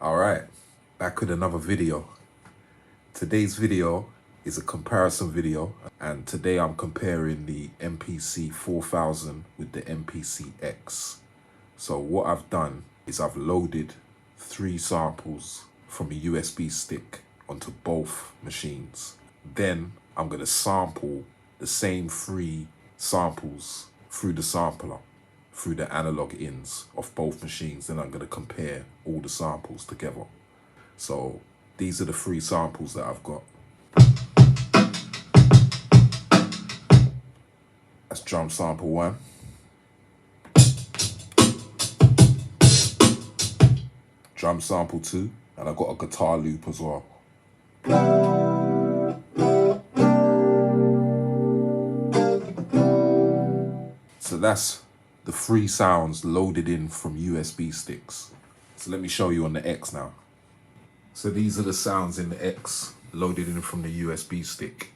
Alright, back with another video. Today's video is a comparison video, and today I'm comparing the MPC 4000 with the MPC X. So what I've done is I've loaded 3 samples from a USB stick onto both machines. Then I'm going to sample the same 3 samples through the sampler, through the analog ins of both machines. Then I'm going to compare all the samples together. So these are the 3 samples that I've got. That's drum sample 1. Drum sample 2, and I've got a guitar loop as well. So that's the 3 sounds loaded in from USB sticks. So let me show you on the X now. So these are the sounds in the X loaded in from the USB stick.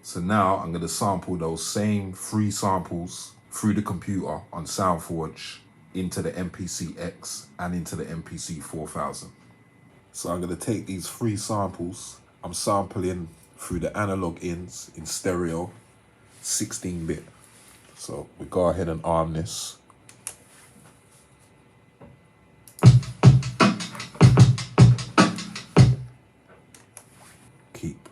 So now I'm going to sample those same 3 samples through the computer on SoundForge into the MPC X and into the MPC 4000. So I'm going to take these 3 samples. I'm sampling through the analog ins in stereo, 16-bit. So we go ahead and arm this. Keep.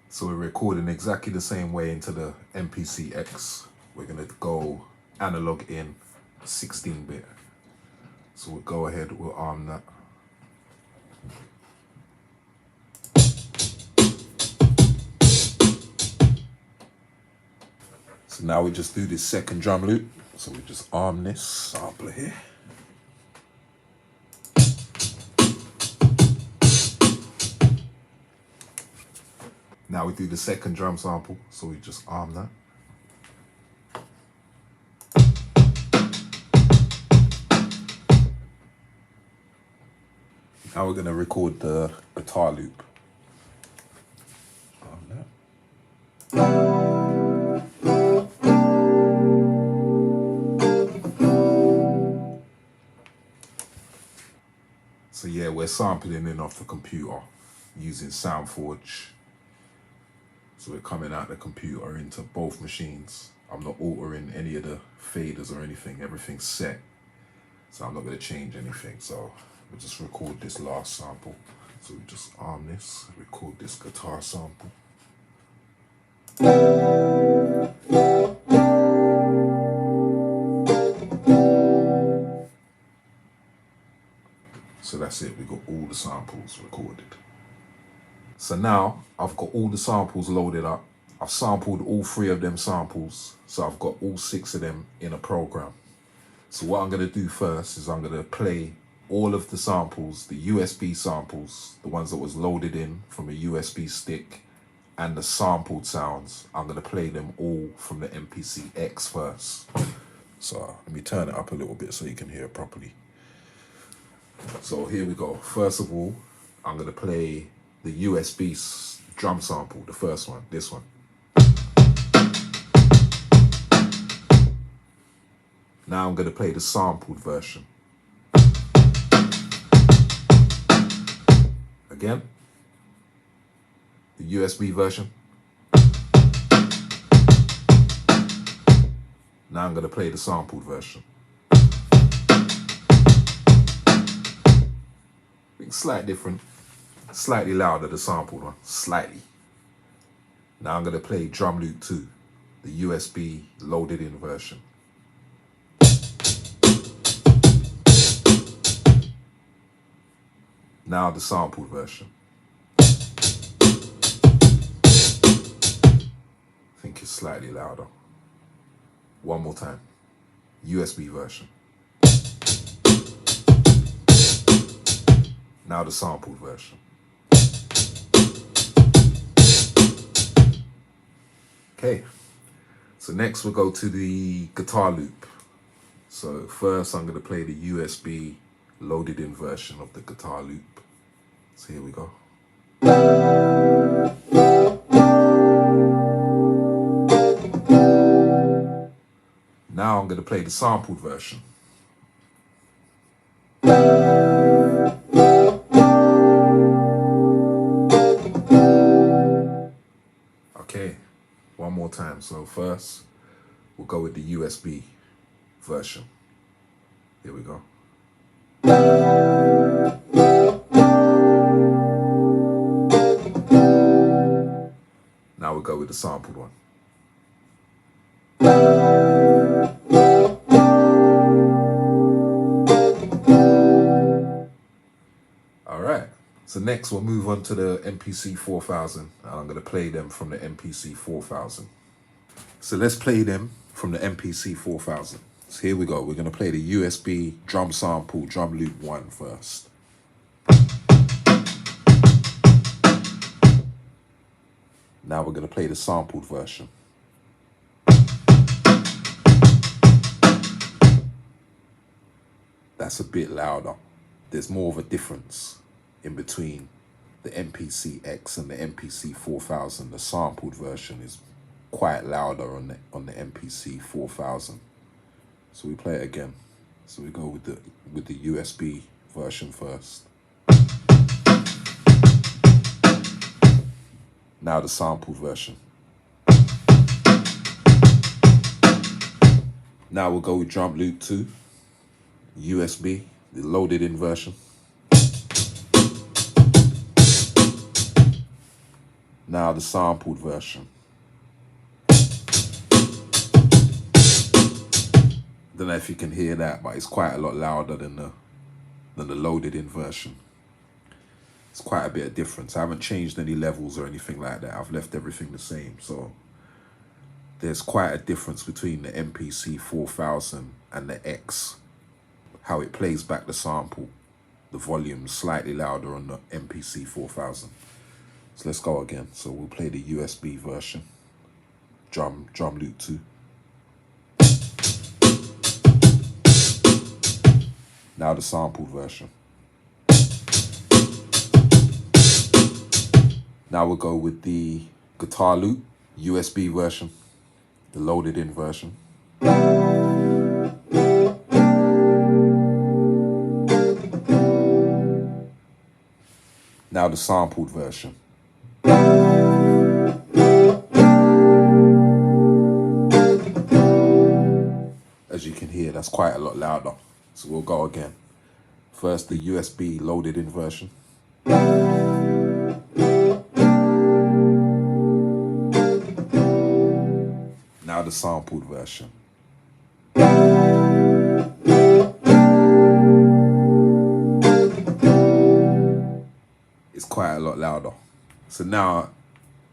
So we're recording exactly the same way into the MPC X. We're going to go analog in, 16-bit. So we'll go ahead, we'll arm that. So now we just do this second drum loop. So we just arm this sampler here. Now we do the second drum sample. So we just arm that. Now we're going to record the guitar loop. Arm that. So yeah, we're sampling in off the computer using SoundForge. So we're coming out the computer into both machines. I'm not altering any of the faders or anything. Everything's set. So I'm not going to change anything. So we'll just record this last sample. So we just arm this, record this guitar sample. So that's it, we got all the samples recorded. So now I've got all the samples loaded up. I've sampled all 3 of them samples. So I've got all 6 of them in a program. So what I'm gonna do first is I'm gonna play all of the samples, the USB samples, the ones that was loaded in from a USB stick, and the sampled sounds. I'm gonna play them all from the MPC X first. So let me turn it up a little bit so you can hear it properly. So here we go. First of all, I'm going to play the USB drum sample, the first one, this one. Now I'm going to play the sampled version. Again, the USB version. Now I'm going to play the sampled version. Slightly different, slightly louder, the sampled one, slightly. Now I'm going to play drum loop 2, the USB loaded in version. Now the sampled version. I think it's slightly louder. One more time, USB version. Now the sampled version. Okay, so next we'll go to the guitar loop. So first I'm going to play the USB loaded in version of the guitar loop. So here we go. Now I'm going to play the sampled version. Okay, one more time. So first, we'll go with the USB version. Here we go. Now we'll go with the sampled one. All right. So next we'll move on to the MPC 4000, and I'm going to play them from the MPC 4000. So let's play them from the MPC 4000. So here we go. We're going to play the USB drum sample, drum loop 1 first. Now we're going to play the sampled version. That's a bit louder. There's more of a difference in between the MPC X and the MPC 4000. The sampled version is quite louder on the MPC 4000. So we play it again. So we go with the USB version first. Now the sampled version. Now we'll go with drum loop 2, USB, the loaded in version. Now the sampled version. Don't know if you can hear that, but it's quite a lot louder than the loaded in version. It's quite a bit of difference. I haven't changed any levels or anything like that. I've left everything the same. So there's quite a difference between the MPC 4000 and the X. How it plays back the sample. The volume's slightly louder on the MPC 4000. So let's go again. So we'll play the USB version. Drum loop 2. Now the sampled version. Now we'll go with the guitar loop, USB version, the loaded in version. Now the sampled version. As you can hear, that's quite a lot louder. So we'll go again. First, the USB loaded in version. Now the sampled version. It's quite a lot louder. So now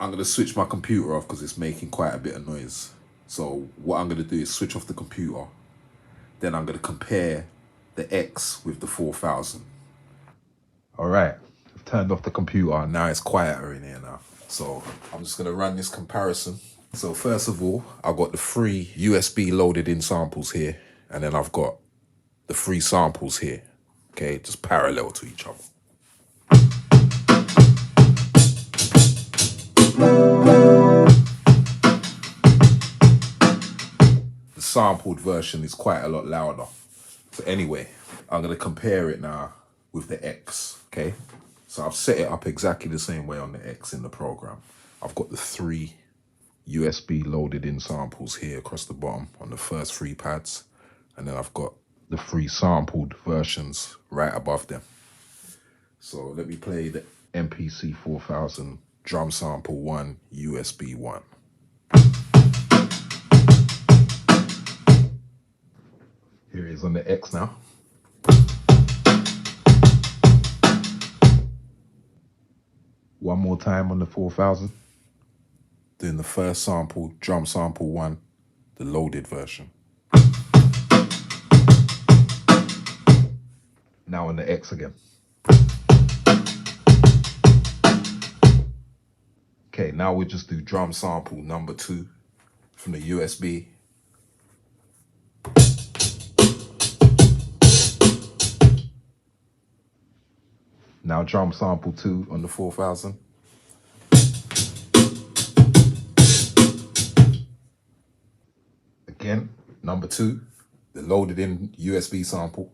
I'm going to switch my computer off because it's making quite a bit of noise. So what I'm going to do is switch off the computer. Then I'm going to compare the X with the 4000. All right, I've turned off the computer. Now it's quieter in here now. So I'm just going to run this comparison. So first of all, I've got the 3 USB loaded in samples here. And then I've got the 3 samples here. Okay, just parallel to each other. The sampled version is quite a lot louder. So anyway, I'm going to compare it now with the X, okay? So I've set it up exactly the same way on the X in the program. I've got the 3 USB loaded in samples here across the bottom on the first 3 pads. And then I've got the 3 sampled versions right above them. So let me play the MPC 4000 drum sample 1, USB 1. Here it is on the X now. One more time on the 4000. Doing the first sample, drum sample 1, the loaded version. Now on the X again. Okay, now we'll just do drum sample number 2 from the USB. Now drum sample 2 on the 4000. Again, number 2, the loaded in USB sample.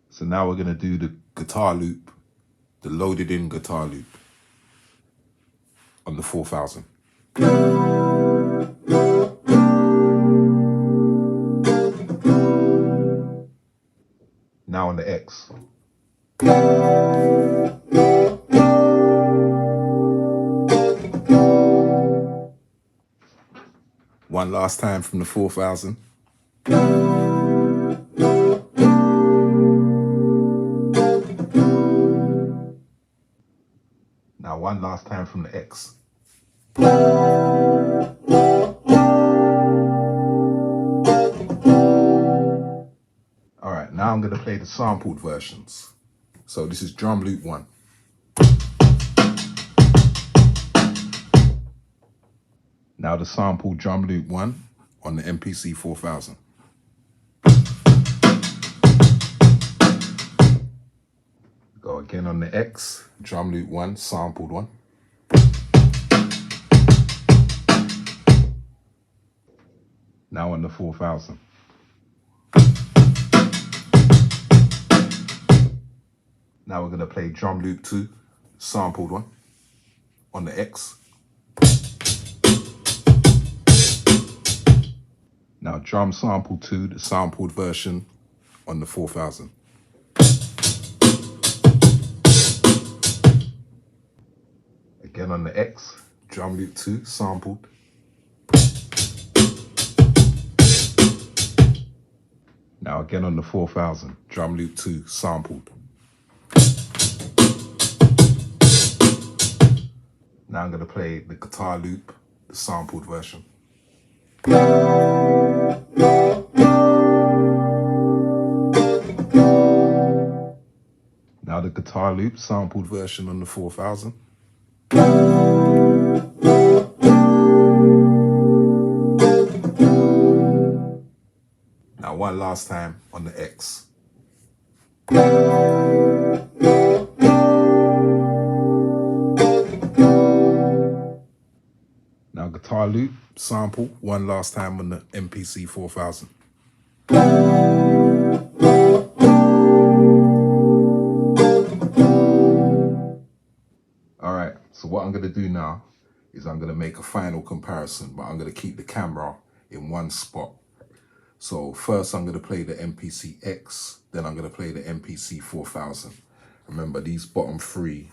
So now we're going to do the guitar loop, the loaded in guitar loop on the 4000. Now on the X. One last time from the 4000. Now one last time from the X. All right, now I'm gonna play the sampled versions. So this is drum loop 1. Now the sampled drum loop 1 on the MPC 4000. Go again on the X, drum loop 1, sampled 1. Now on the 4000. Now we're gonna play drum loop 2, sampled 1 on the X. Now drum sample 2, the sampled version on the 4000. Again on the X, drum loop 2, sampled. Now again on the 4000, drum loop 2, sampled. Now I'm gonna play the guitar loop, the sampled version. Now the guitar loop, sampled version on the 4000. Now one last time on the X. Now guitar loop, sample, one last time on the MPC 4000. All right, so what I'm gonna do now is I'm gonna make a final comparison, but I'm gonna keep the camera in one spot. So first I'm gonna play the MPC X, then I'm gonna play the MPC 4000. Remember, these bottom 3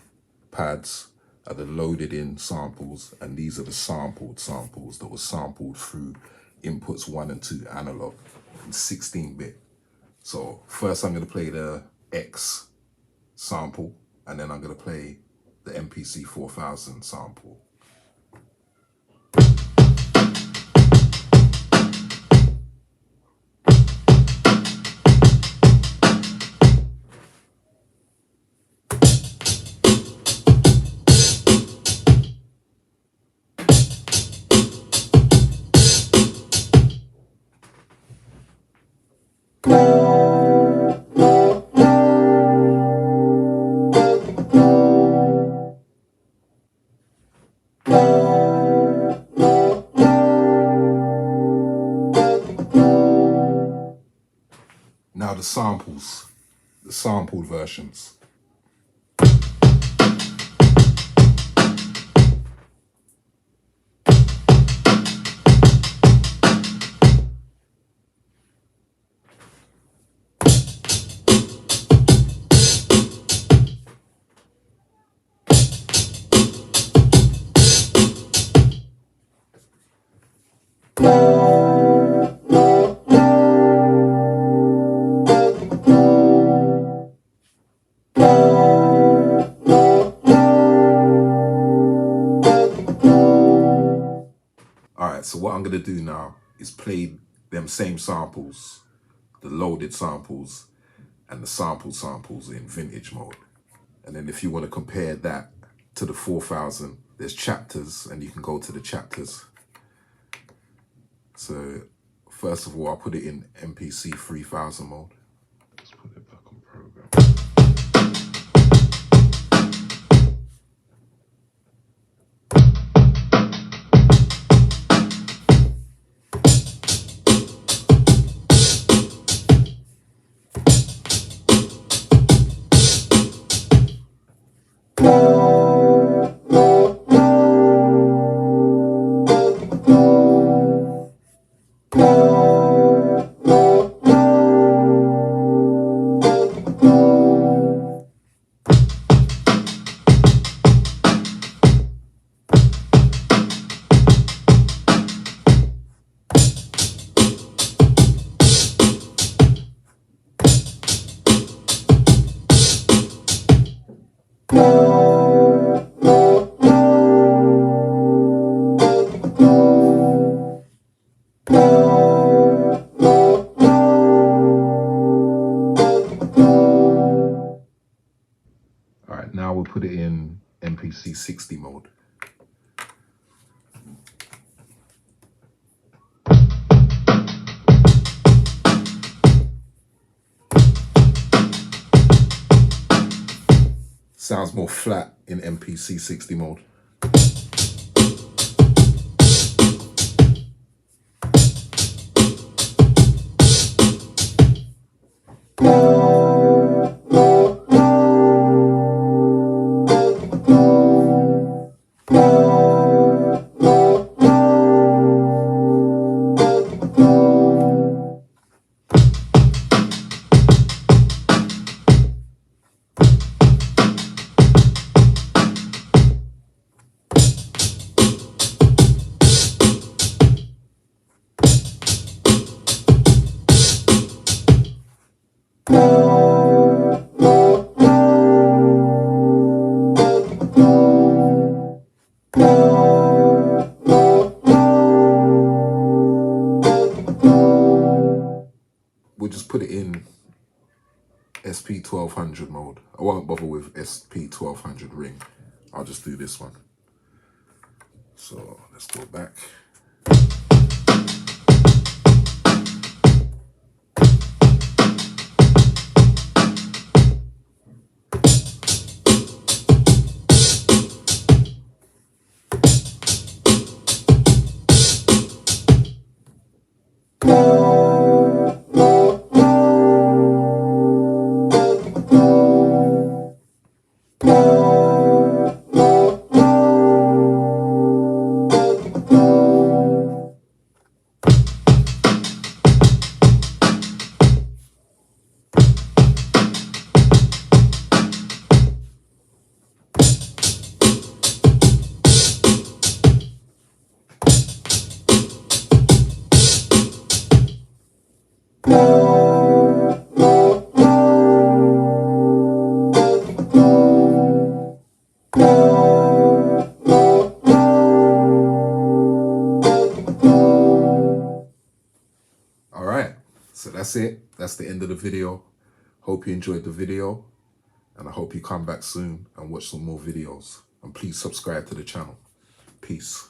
pads are the loaded in samples, and these are the sampled samples that were sampled through inputs 1 and 2 analog and 16-bit. So first I'm gonna play the X sample, and then I'm gonna play the MPC 4000 sample. Now the samples, the sampled versions. So what I'm gonna do now is play them same samples, the loaded samples and the samples in vintage mode. And then if you want to compare that to the 4000, there's chapters, and you can go to the chapters. So first of all, I'll put it in MPC 3000 mode. Let's put it back on program. All right, now we'll put it in MPC 60 mode. Sounds more flat in MPC 60 mode. We'll just put it in SP1200 mode. I won't bother with SP1200 ring. I'll just do this one. So let's go back. All right, so that's it. That's the end of the video. Hope you enjoyed the video, and I hope you come back soon and watch some more videos. And please subscribe to the channel. Peace.